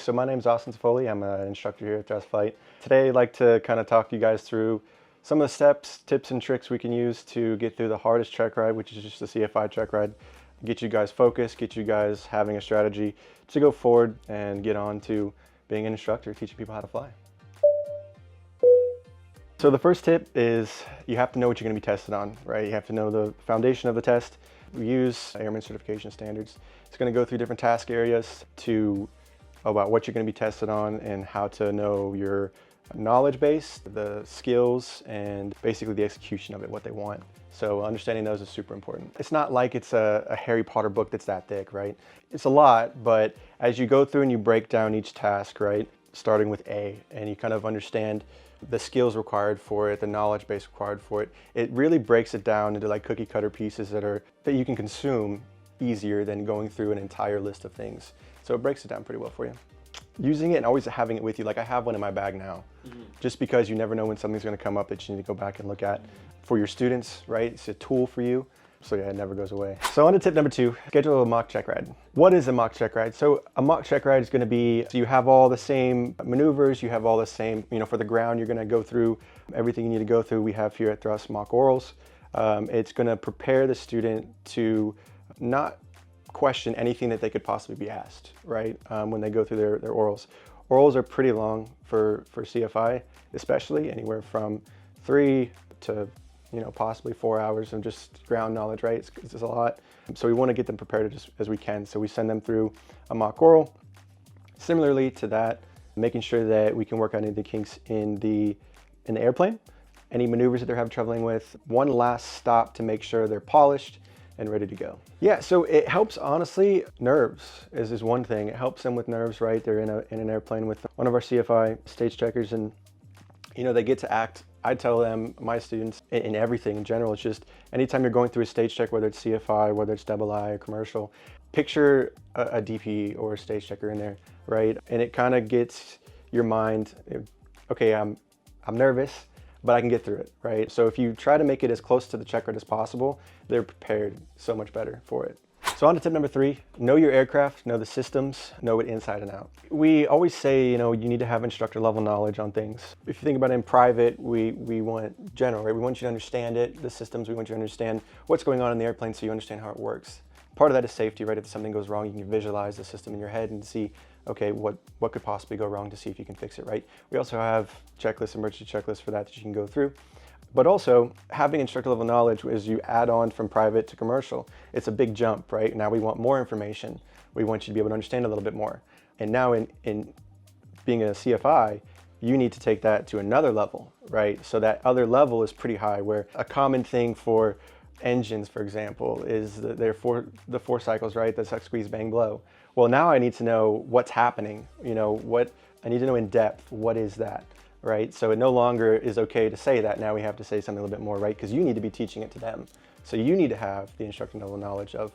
So my name is Addison Airport. I'm an instructor here at Certified Flight. Today I'd like to kind of talk you guys through some of the steps, tips, and tricks we can use to get through the hardest check ride, which is just the CFI check ride. Get you guys focused, get you guys having a strategy to go forward and get on to being an instructor, teaching people how to fly. So the first tip is you have to know what you're going to be tested on, right? You have to know the foundation of the test. We use Airman certification standards. It's going to go through different task areas about what you're going to be tested on and how to know your knowledge base, the skills, and basically the execution of it, what they want. So understanding those is super important. It's not like it's a Harry Potter book that's that thick, right? It's a lot, but as you go through and you break down each task, right? Starting with A, and you kind of understand the skills required for it, the knowledge base required for it, it really breaks it down into like cookie cutter pieces that you can consume easier than going through an entire list of things. So it breaks it down pretty well for you. Using it and always having it with you, like I have one in my bag now, just because you never know when something's going to come up that you need to go back and look at. For your students, right? It's a tool for you. So yeah, it never goes away. So on to tip number 2, schedule a mock check ride. What is a mock check ride? So a mock check ride is going to be, so you have all the same maneuvers, you have all the same, for the ground, you're going to go through everything you need to go through. We have here at Thrust mock orals. It's going to prepare the student to not question anything that they could possibly be asked, right? When they go through their orals. Orals are pretty long for CFI, especially anywhere from 3 to possibly 4 hours of just ground knowledge, right? It's a lot. So we want to get them prepared as we can. So we send them through a mock oral. Similarly to that, making sure that we can work on any of the kinks in the airplane, any maneuvers that they're having troubling with, one last stop to make sure they're polished and ready to go. Yeah, so it helps, honestly. Nerves is one thing. It helps them with nerves, right? They're in an airplane with one of our CFI stage checkers, and they get to act. I tell them, my students, in everything in general, it's just anytime you're going through a stage check, whether it's CFI, whether it's II or commercial, picture a DP or a stage checker in there, right? And it kind of gets your mind, okay, I'm nervous, but I can get through it, right? So if you try to make it as close to the check ride as possible, they're prepared so much better for it. So on to tip number 3, know your aircraft, know the systems, know it inside and out. We always say, you need to have instructor level knowledge on things. If you think about it in private, we want general, right? We want you to understand it, the systems, we want you to understand what's going on in the airplane so you understand how it works. Part of that is safety, right? If something goes wrong, you can visualize the system in your head and see, okay, what could possibly go wrong to see if you can fix it, right? We also have checklists, emergency checklists for that you can go through. But also, having instructor level knowledge as you add on from private to commercial, it's a big jump, right? Now we want more information. We want you to be able to understand a little bit more. And now in being a CFI, you need to take that to another level, right? So that other level is pretty high, where a common thing for engines, for example, is the 4 cycles, right? The suck, squeeze, bang, blow. Well, now I need to know what's happening. What I need to know in depth, what is that? Right? So it no longer is okay to say that. Now we have to say something a little bit more, right? Because you need to be teaching it to them. So you need to have the instructor level knowledge of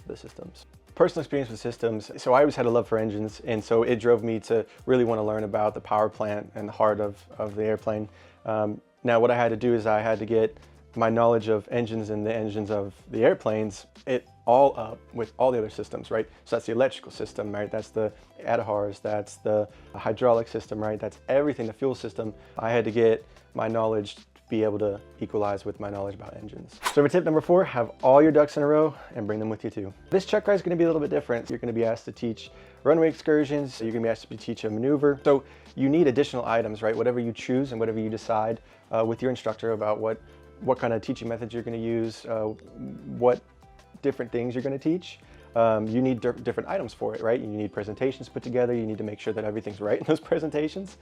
the systems. Personal experience with systems. So I always had a love for engines, and so it drove me to really want to learn about the power plant and the heart of the airplane. Now what I had to do is I had to get my knowledge of engines and the engines of the airplanes, it all up with all the other systems, right? So that's the electrical system, right? That's the ADHRs, that's the hydraulic system, right? That's everything, the fuel system. I had to get my knowledge to be able to equalize with my knowledge about engines. So for tip number 4, have all your ducks in a row and bring them with you too. This check ride is going to be a little bit different. You're going to be asked to teach runway excursions. You're going to be asked to teach a maneuver. So you need additional items, right? Whatever you choose and whatever you decide with your instructor about what kind of teaching methods you're going to use, what different things you're going to teach. You need different items for it, right? You need presentations put together. You need to make sure that everything's right in those presentations.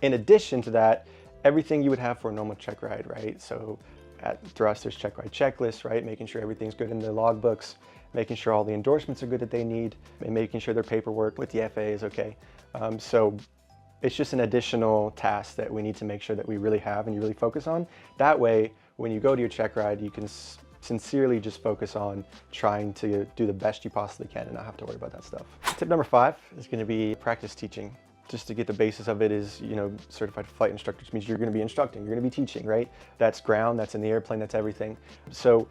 In addition to that, everything you would have for a normal check ride, right? So at Thrust, there's check ride checklists, right? Making sure everything's good in the logbooks, making sure all the endorsements are good that they need, and making sure their paperwork with the FAA is okay. So it's just an additional task that we need to make sure that we really have and you really focus on. That way, when you go to your check ride, you can sincerely just focus on trying to do the best you possibly can and not have to worry about that stuff. Tip number 5 is going to be practice teaching. Just to get the basis of it is, certified flight instructor, which means you're going to be instructing, you're going to be teaching, right? That's ground, that's in the airplane, that's everything. So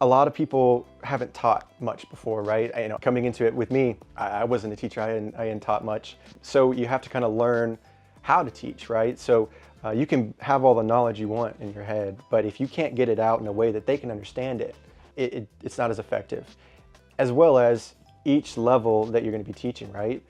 A lot of people haven't taught much before, right? Coming into it with me, I wasn't a teacher, I hadn't taught much. So you have to kind of learn how to teach, right? So you can have all the knowledge you want in your head, but if you can't get it out in a way that they can understand it, it's not as effective. As well as each level that you're going to be teaching, right?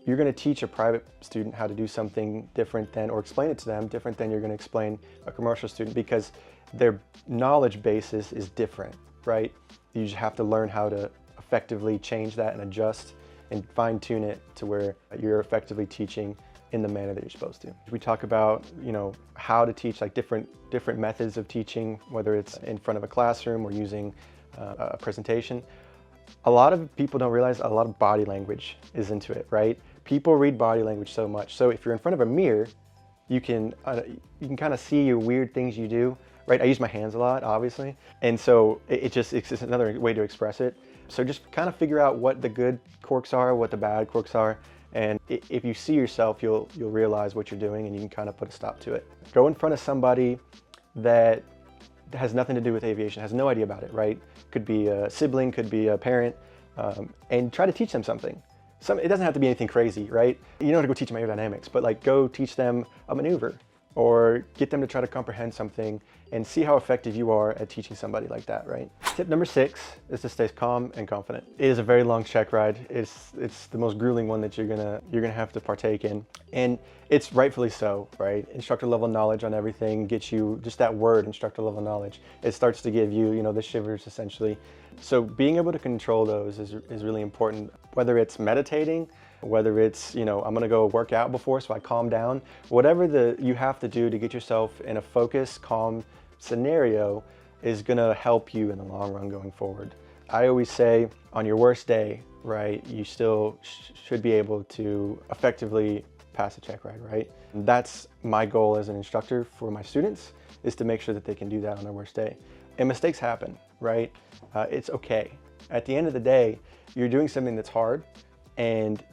You're going to teach a private student how to do something different than, or explain it to them different than you're going to explain a commercial student, because their knowledge basis is different, right? You just have to learn how to effectively change that and adjust and fine tune it to where you're effectively teaching in the manner that you're supposed to. We talk about, how to teach, like different methods of teaching, whether it's in front of a classroom or using a presentation. A lot of people don't realize a lot of body language is into it, right? People read body language so much. So if you're in front of a mirror, you can kind of see your weird things you do, right? I use my hands a lot, obviously. And so it's just another way to express it. So just kind of figure out what the good quirks are, what the bad quirks are. And if you see yourself, you'll realize what you're doing and you can kind of put a stop to it. Go in front of somebody that has nothing to do with aviation, has no idea about it, right? Could be a sibling, could be a parent, and try to teach them something. It doesn't have to be anything crazy, right? You don't have to go teach them aerodynamics, but like go teach them a maneuver or get them to try to comprehend something and see how effective you are at teaching somebody like that, right? Tip number 6 is to stay calm and confident. It is a very long check ride. It's the most grueling one that you're gonna have to partake in. And it's rightfully so, right? Instructor level knowledge on everything gets you, just that word, instructor level knowledge, it starts to give you, the shivers essentially. So being able to control those is really important, whether it's meditating, whether it's, I'm gonna go work out before so I calm down, whatever you have to do to get yourself in a focused, calm scenario is gonna help you in the long run going forward. I always say on your worst day, right, you still should be able to effectively pass a check ride, right? And that's my goal as an instructor for my students, is to make sure that they can do that on their worst day. And mistakes happen, right? It's okay. At the end of the day, you're doing something that's hard, and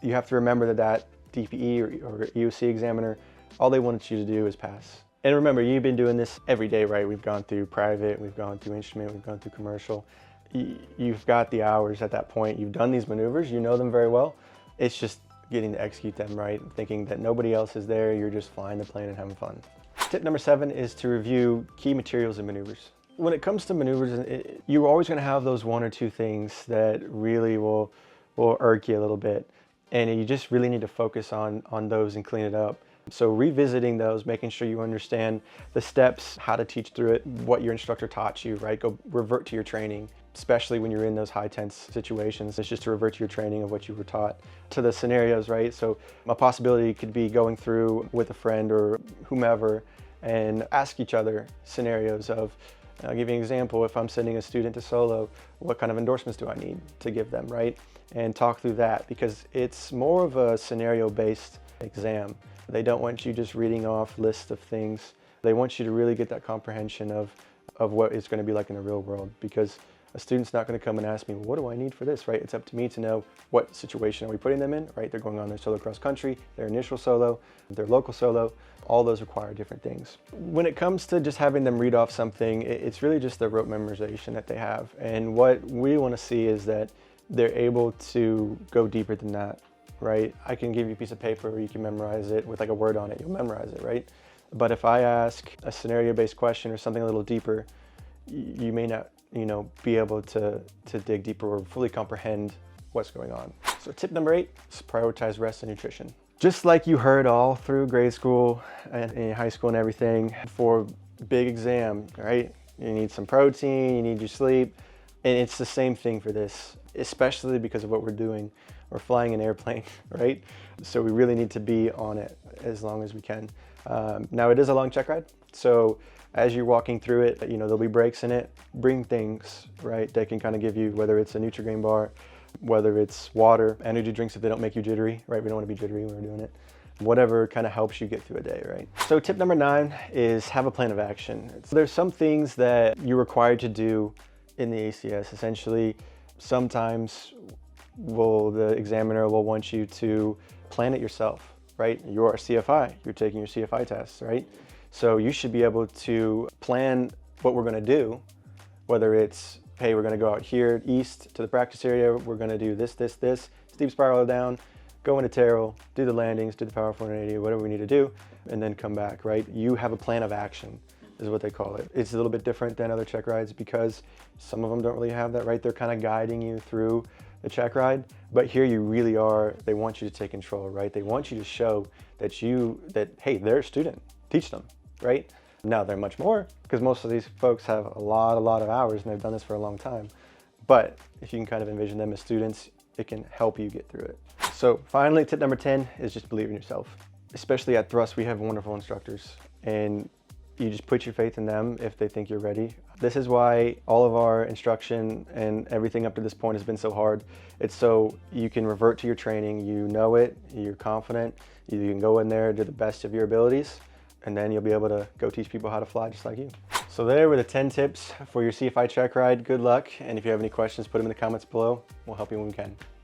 you have to remember that DPE or EOC examiner, all they wanted you to do is pass. And remember, you've been doing this every day, right? We've gone through private, we've gone through instrument, we've gone through commercial. You've got the hours at that point. You've done these maneuvers, you know them very well. It's just getting to execute them, right? Thinking that nobody else is there, you're just flying the plane and having fun. Tip number 7 is to review key materials and maneuvers. When it comes to maneuvers, you're always gonna have those 1 or 2 things that really will irk you a little bit. And you just really need to focus on those and clean it up. So revisiting those, making sure you understand the steps, how to teach through it, what your instructor taught you, right? Go revert to your training, especially when you're in those high tense situations. It's just to revert to your training of what you were taught. To the scenarios, right? So a possibility could be going through with a friend or whomever and ask each other scenarios of, I'll give you an example. If I'm sending a student to solo, what kind of endorsements do I need to give them, right? And talk through that, because it's more of a scenario-based exam. They don't want you just reading off lists of things. They want you to really get that comprehension of what it's going to be like in the real world, because a student's not going to come and ask me, well, what do I need for this, right? It's up to me to know what situation are we putting them in, right? They're going on their solo cross country, their initial solo, their local solo. All those require different things. When it comes to just having them read off something, it's really just the rote memorization that they have. And what we want to see is that they're able to go deeper than that, right? I can give you a piece of paper where you can memorize it with like a word on it, you'll memorize it, right? But if I ask a scenario-based question or something a little deeper, you may not, be able to dig deeper or fully comprehend what's going on. So tip number 8 is prioritize rest and nutrition. Just like you heard all through grade school and in high school and everything, for big exam, right? You need some protein, you need your sleep, and it's the same thing for this, especially because of what we're doing. We're flying an airplane, right? So we really need to be on it as long as we can. Now it is a long check ride, so as you're walking through it, there'll be breaks in it. Bring things, right, that can kind of give you, whether it's a Nutri-Grain bar, whether it's water, energy drinks if they don't make you jittery, right? We don't want to be jittery when we're doing it. Whatever kind of helps you get through a day, right? So tip number 9 is have a plan of action. There's some things that you're required to do in the ACS. Essentially, sometimes the examiner will want you to plan it yourself, right? You're a CFI, you're taking your CFI tests, right? So you should be able to plan what we're going to do, whether it's, hey, we're gonna go out here east to the practice area, we're gonna do this, steep spiral down, go into tail, do the landings, do the power 480, whatever we need to do, and then come back, right? You have a plan of action, is what they call it. It's a little bit different than other check rides because some of them don't really have that, right? They're kind of guiding you through the check ride, but here you really are, they want you to take control, right? They want you to show that hey, they're a student, teach them, right? Now they're much more because most of these folks have a lot of hours and they've done this for a long time. But if you can kind of envision them as students, it can help you get through it. So finally, tip number 10 is just believe in yourself. Especially at Thrust, we have wonderful instructors and you just put your faith in them if they think you're ready. This is why all of our instruction and everything up to this point has been so hard. It's so you can revert to your training, you know it, you're confident, you can go in there, do the best of your abilities, and then you'll be able to go teach people how to fly just like you. So there were the 10 tips for your CFI check ride. Good luck, and if you have any questions, put them in the comments below. We'll help you when we can.